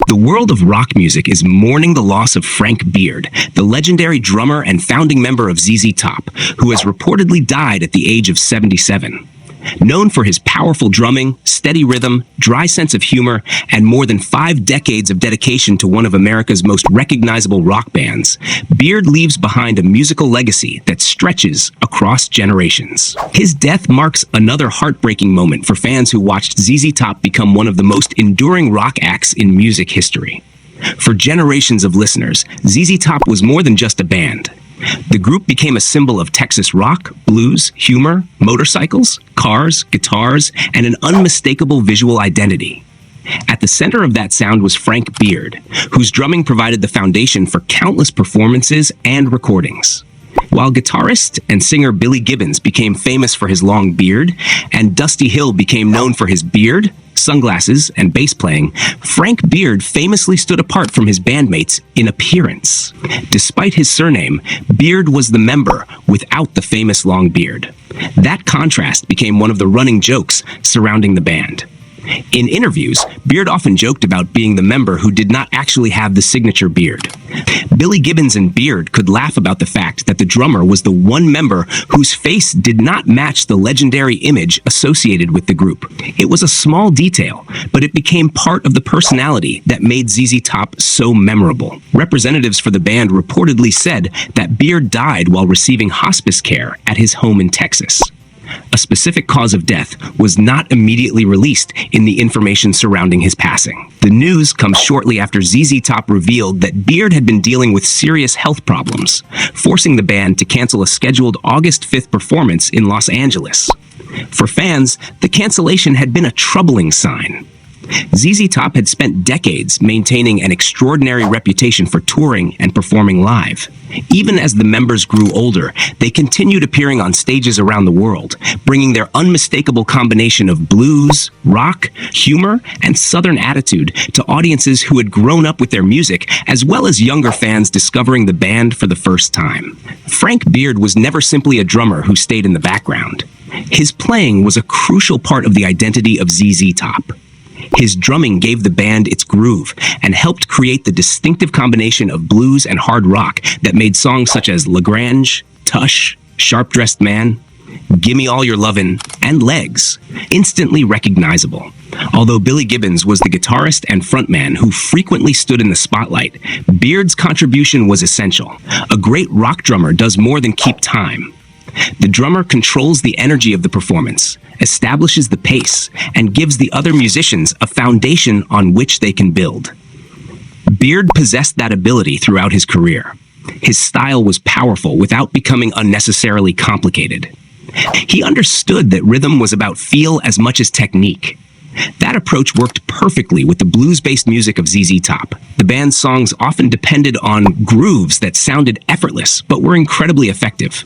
The world of rock music is mourning the loss of Frank Beard, the legendary drummer and founding member of ZZ Top, who has reportedly died at the age of 77. Known for his powerful drumming, steady rhythm, dry sense of humor, and more than 5 decades of dedication to one of America's most recognizable rock bands, Beard leaves behind a musical legacy that stretches across generations. His death marks another heartbreaking moment for fans who watched ZZ Top become one of the most enduring rock acts in music history. For generations of listeners, ZZ Top was more than just a band. The group became a symbol of Texas rock, blues, humor, motorcycles, cars, guitars, and an unmistakable visual identity. At the center of that sound was Frank Beard, whose drumming provided the foundation for countless performances and recordings. While guitarist and singer Billy Gibbons became famous for his long beard, and Dusty Hill became known for his beard, sunglasses, and bass playing, Frank Beard famously stood apart from his bandmates in appearance. Despite his surname, Beard was the member without the famous long beard. That contrast became one of the running jokes surrounding the band. In interviews, Beard often joked about being the member who did not actually have the signature beard. Billy Gibbons and Beard could laugh about the fact that the drummer was the one member whose face did not match the legendary image associated with the group. It was a small detail, but it became part of the personality that made ZZ Top so memorable. Representatives for the band reportedly said that Beard died while receiving hospice care at his home in Texas. A specific cause of death was not immediately released in the information surrounding his passing. The news comes shortly after ZZ Top revealed that Beard had been dealing with serious health problems, forcing the band to cancel a scheduled August 5th performance in Los Angeles. For fans, the cancellation had been a troubling sign. ZZ Top had spent decades maintaining an extraordinary reputation for touring and performing live. Even as the members grew older, they continued appearing on stages around the world, bringing their unmistakable combination of blues, rock, humor, and Southern attitude to audiences who had grown up with their music, as well as younger fans discovering the band for the first time. Frank Beard was never simply a drummer who stayed in the background. His playing was a crucial part of the identity of ZZ Top. His drumming gave the band its groove and helped create the distinctive combination of blues and hard rock that made songs such as Lagrange, Tush, Sharp Dressed Man, Gimme All Your Lovin', and Legs instantly recognizable. Although Billy Gibbons was the guitarist and frontman who frequently stood in the spotlight, Beard's contribution was essential. A great rock drummer does more than keep time. The drummer controls the energy of the performance, establishes the pace, and gives the other musicians a foundation on which they can build. Beard possessed that ability throughout his career. His style was powerful without becoming unnecessarily complicated. He understood that rhythm was about feel as much as technique. That approach worked perfectly with the blues-based music of ZZ Top. The band's songs often depended on grooves that sounded effortless but were incredibly effective.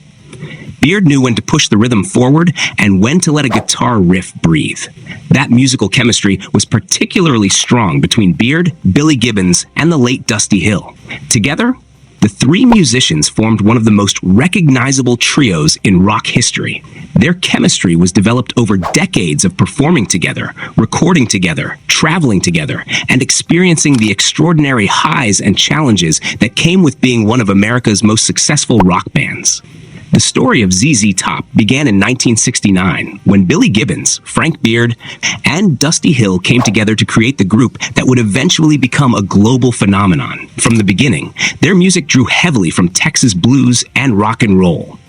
Beard knew when to push the rhythm forward and when to let a guitar riff breathe. That musical chemistry was particularly strong between Beard, Billy Gibbons, and the late Dusty Hill. Together, the three musicians formed one of the most recognizable trios in rock history. Their chemistry was developed over decades of performing together, recording together, traveling together, and experiencing the extraordinary highs and challenges that came with being one of America's most successful rock bands. The story of ZZ Top began in 1969 when Billy Gibbons, Frank Beard, and Dusty Hill came together to create the group that would eventually become a global phenomenon. From the beginning, their music drew heavily from Texas blues and rock and roll.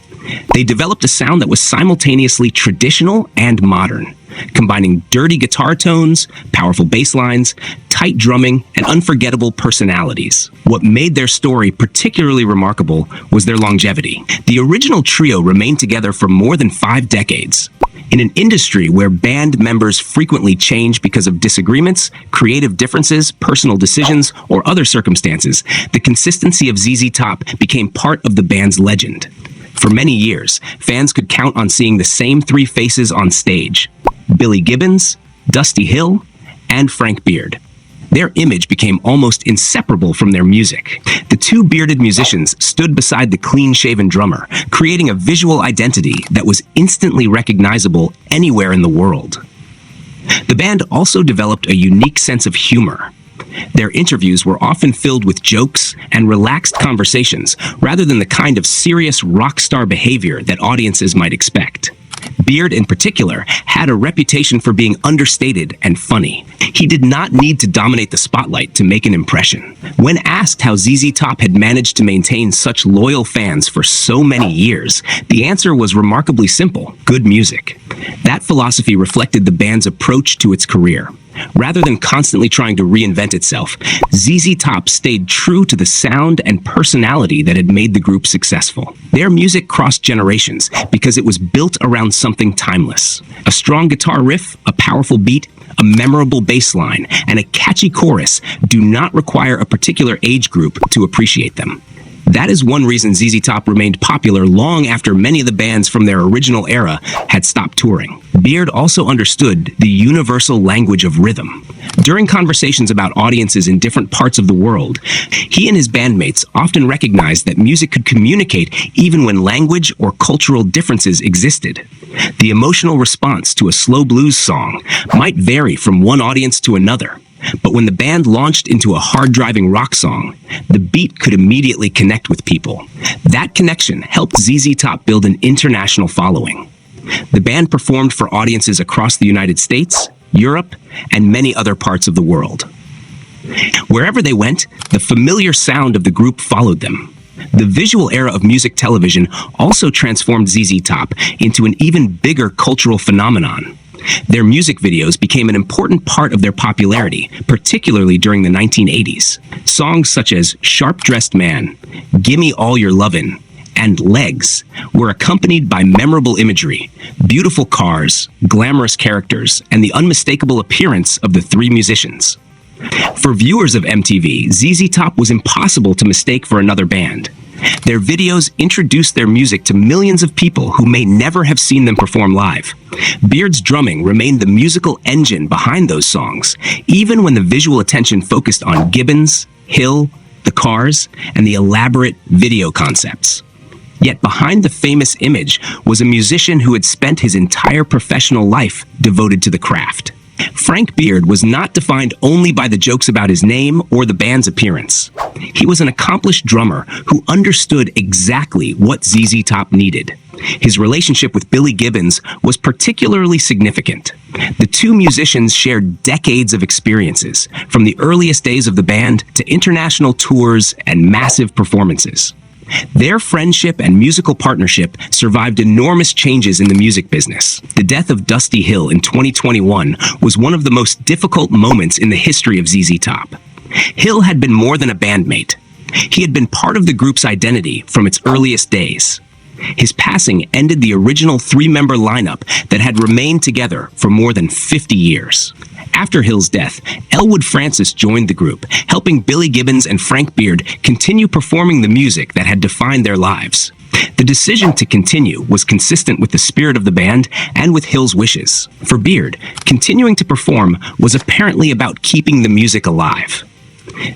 They developed a sound that was simultaneously traditional and modern, combining dirty guitar tones, powerful bass lines, tight drumming, and unforgettable personalities. What made their story particularly remarkable was their longevity. The original trio remained together for more than 5 decades. In an industry where band members frequently change because of disagreements, creative differences, personal decisions, or other circumstances, the consistency of ZZ Top became part of the band's legend. For many years, fans could count on seeing the same 3 faces on stage: Billy Gibbons, Dusty Hill, and Frank Beard. Their image became almost inseparable from their music. The 2 bearded musicians stood beside the clean-shaven drummer, creating a visual identity that was instantly recognizable anywhere in the world. The band also developed a unique sense of humor. Their interviews were often filled with jokes and relaxed conversations, rather than the kind of serious rock star behavior that audiences might expect. Beard, in particular, had a reputation for being understated and funny. He did not need to dominate the spotlight to make an impression. When asked how ZZ Top had managed to maintain such loyal fans for so many years, the answer was remarkably simple: good music. That philosophy reflected the band's approach to its career. Rather than constantly trying to reinvent itself, ZZ Top stayed true to the sound and personality that had made the group successful. Their music crossed generations because it was built around something timeless. A strong guitar riff, a powerful beat, a memorable bass line, and a catchy chorus do not require a particular age group to appreciate them. That is one reason ZZ Top remained popular long after many of the bands from their original era had stopped touring. Beard also understood the universal language of rhythm. During conversations about audiences in different parts of the world, he and his bandmates often recognized that music could communicate even when language or cultural differences existed. The emotional response to a slow blues song might vary from one audience to another. But when the band launched into a hard-driving rock song, the beat could immediately connect with people. That connection helped ZZ Top build an international following. The band performed for audiences across the United States, Europe, and many other parts of the world. Wherever they went, the familiar sound of the group followed them. The visual era of music television also transformed ZZ Top into an even bigger cultural phenomenon. Their music videos became an important part of their popularity, particularly during the 1980s. Songs such as Sharp Dressed Man, Gimme All Your Lovin', and Legs were accompanied by memorable imagery, beautiful cars, glamorous characters, and the unmistakable appearance of the three musicians. For viewers of MTV, ZZ Top was impossible to mistake for another band. Their videos introduced their music to millions of people who may never have seen them perform live. Beard's drumming remained the musical engine behind those songs, even when the visual attention focused on Gibbons, Hill, the Cars, and the elaborate video concepts. Yet behind the famous image was a musician who had spent his entire professional life devoted to the craft. Frank Beard was not defined only by the jokes about his name or the band's appearance. He was an accomplished drummer who understood exactly what ZZ Top needed. His relationship with Billy Gibbons was particularly significant. The two musicians shared decades of experiences, from the earliest days of the band to international tours and massive performances. Their friendship and musical partnership survived enormous changes in the music business. The death of Dusty Hill in 2021 was one of the most difficult moments in the history of ZZ Top. Hill had been more than a bandmate. He had been part of the group's identity from its earliest days. His passing ended the original three-member lineup that had remained together for more than 50 years. After Hill's death, Elwood Francis joined the group, helping Billy Gibbons and Frank Beard continue performing the music that had defined their lives. The decision to continue was consistent with the spirit of the band and with Hill's wishes. For Beard, continuing to perform was apparently about keeping the music alive.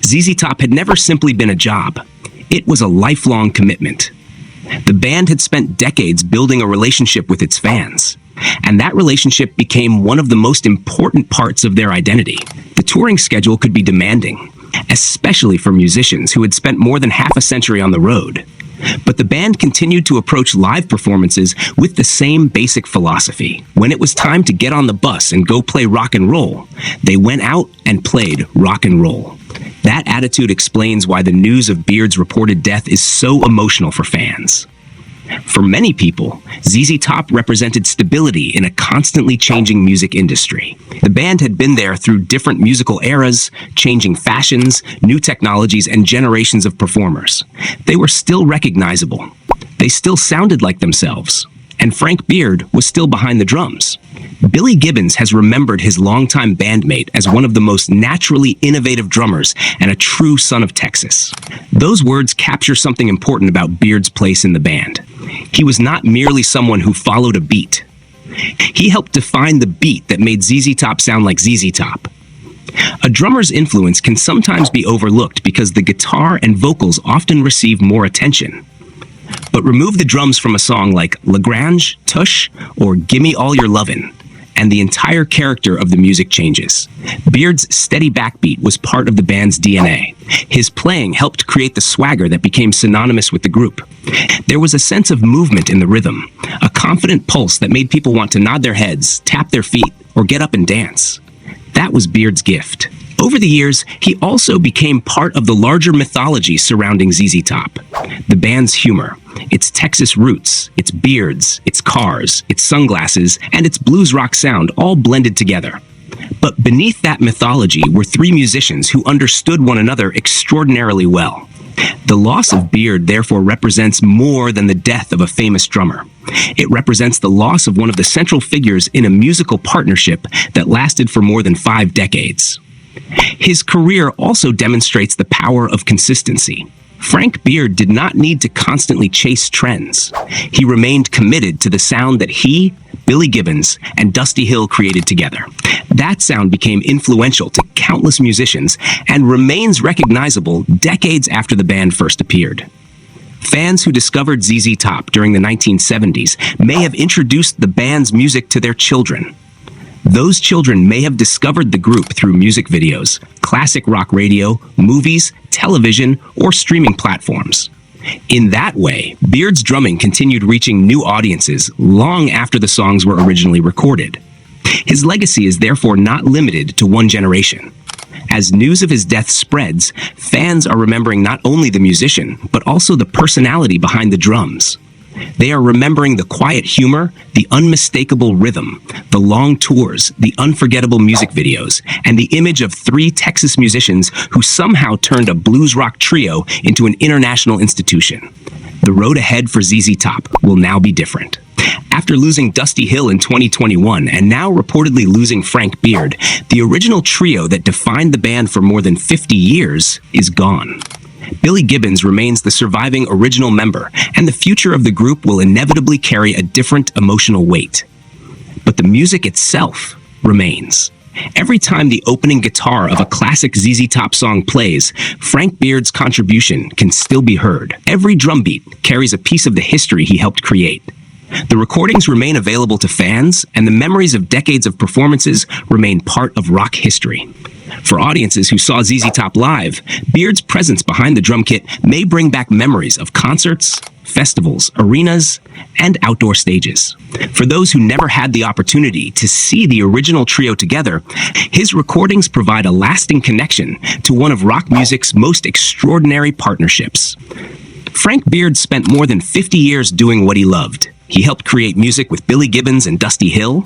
ZZ Top had never simply been a job. It was a lifelong commitment. The band had spent decades building a relationship with its fans, and that relationship became one of the most important parts of their identity. The touring schedule could be demanding, especially for musicians who had spent more than half a century on the road. But the band continued to approach live performances with the same basic philosophy. When it was time to get on the bus and go play rock and roll, they went out and played rock and roll. That attitude explains why the news of Beard's reported death is so emotional for fans. For many people, ZZ Top represented stability in a constantly changing music industry. The band had been there through different musical eras, changing fashions, new technologies, and generations of performers. They were still recognizable. They still sounded like themselves. And Frank Beard was still behind the drums. Billy Gibbons has remembered his longtime bandmate as one of the most naturally innovative drummers and a true son of Texas. Those words capture something important about Beard's place in the band. He was not merely someone who followed a beat. He helped define the beat that made ZZ Top sound like ZZ Top. A drummer's influence can sometimes be overlooked because the guitar and vocals often receive more attention. But remove the drums from a song like Lagrange, Tush, or Gimme All Your Lovin', and the entire character of the music changes. Beard's steady backbeat was part of the band's DNA. His playing helped create the swagger that became synonymous with the group. There was a sense of movement in the rhythm, a confident pulse that made people want to nod their heads, tap their feet, or get up and dance. That was Beard's gift. Over the years, he also became part of the larger mythology surrounding ZZ Top. The band's humor, its Texas roots, its beards, its cars, its sunglasses, and its blues rock sound all blended together. But beneath that mythology were three musicians who understood one another extraordinarily well. The loss of Beard therefore represents more than the death of a famous drummer. It represents the loss of one of the central figures in a musical partnership that lasted for more than 5 decades. His career also demonstrates the power of consistency. Frank Beard did not need to constantly chase trends. He remained committed to the sound that he, Billy Gibbons, and Dusty Hill created together. That sound became influential to countless musicians and remains recognizable decades after the band first appeared. Fans who discovered ZZ Top during the 1970s may have introduced the band's music to their children. Those children may have discovered the group through music videos, classic rock radio, movies, television, or streaming platforms. In that way, Beard's drumming continued reaching new audiences long after the songs were originally recorded. His legacy is therefore not limited to one generation. As news of his death spreads, fans are remembering not only the musician, but also the personality behind the drums. They are remembering the quiet humor, the unmistakable rhythm, the long tours, the unforgettable music videos, and the image of 3 Texas musicians who somehow turned a blues rock trio into an international institution. The road ahead for ZZ Top will now be different. After losing Dusty Hill in 2021 and now reportedly losing Frank Beard, the original trio that defined the band for more than 50 years is gone. Billy Gibbons remains the surviving original member, and the future of the group will inevitably carry a different emotional weight. But the music itself remains. Every time the opening guitar of a classic ZZ Top song plays, Frank Beard's contribution can still be heard. Every drum beat carries a piece of the history he helped create. The recordings remain available to fans, and the memories of decades of performances remain part of rock history. For audiences who saw ZZ Top live, Beard's presence behind the drum kit may bring back memories of concerts, festivals, arenas, and outdoor stages. For those who never had the opportunity to see the original trio together, his recordings provide a lasting connection to one of rock music's most extraordinary partnerships. Frank Beard spent more than 50 years doing what he loved. He helped create music with Billy Gibbons and Dusty Hill,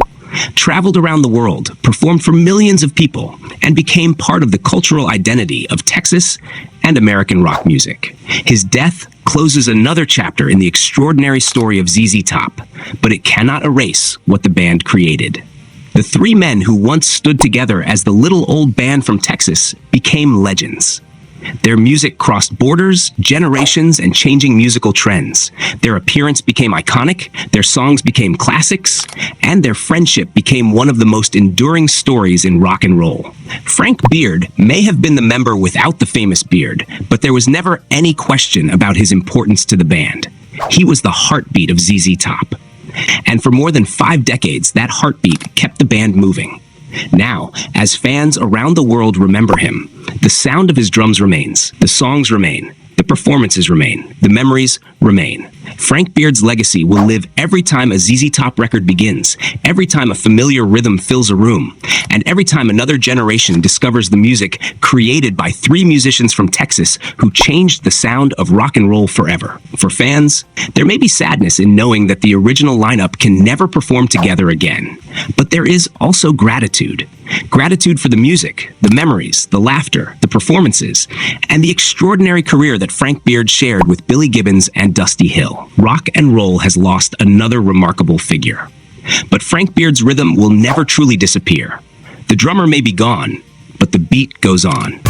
traveled around the world, performed for millions of people, and became part of the cultural identity of Texas and American rock music. His death closes another chapter in the extraordinary story of ZZ Top, but it cannot erase what the band created. The 3 men who once stood together as the little old band from Texas became legends. Their music crossed borders, generations, and changing musical trends. Their appearance became iconic, their songs became classics, and their friendship became one of the most enduring stories in rock and roll. Frank Beard may have been the member without the famous beard, but there was never any question about his importance to the band. He was the heartbeat of ZZ Top. And for more than 5 decades, that heartbeat kept the band moving. Now, as fans around the world remember him, the sound of his drums remains, the songs remain, the performances remain, the memories remain. Frank Beard's legacy will live every time a ZZ Top record begins, every time a familiar rhythm fills a room, and every time another generation discovers the music created by 3 musicians from Texas who changed the sound of rock and roll forever. For fans, there may be sadness in knowing that the original lineup can never perform together again. But there is also gratitude. Gratitude for the music, the memories, the laughter, the performances, and the extraordinary career that Frank Beard shared with Billy Gibbons and Dusty Hill. Rock and roll has lost another remarkable figure. But Frank Beard's rhythm will never truly disappear. The drummer may be gone, but the beat goes on.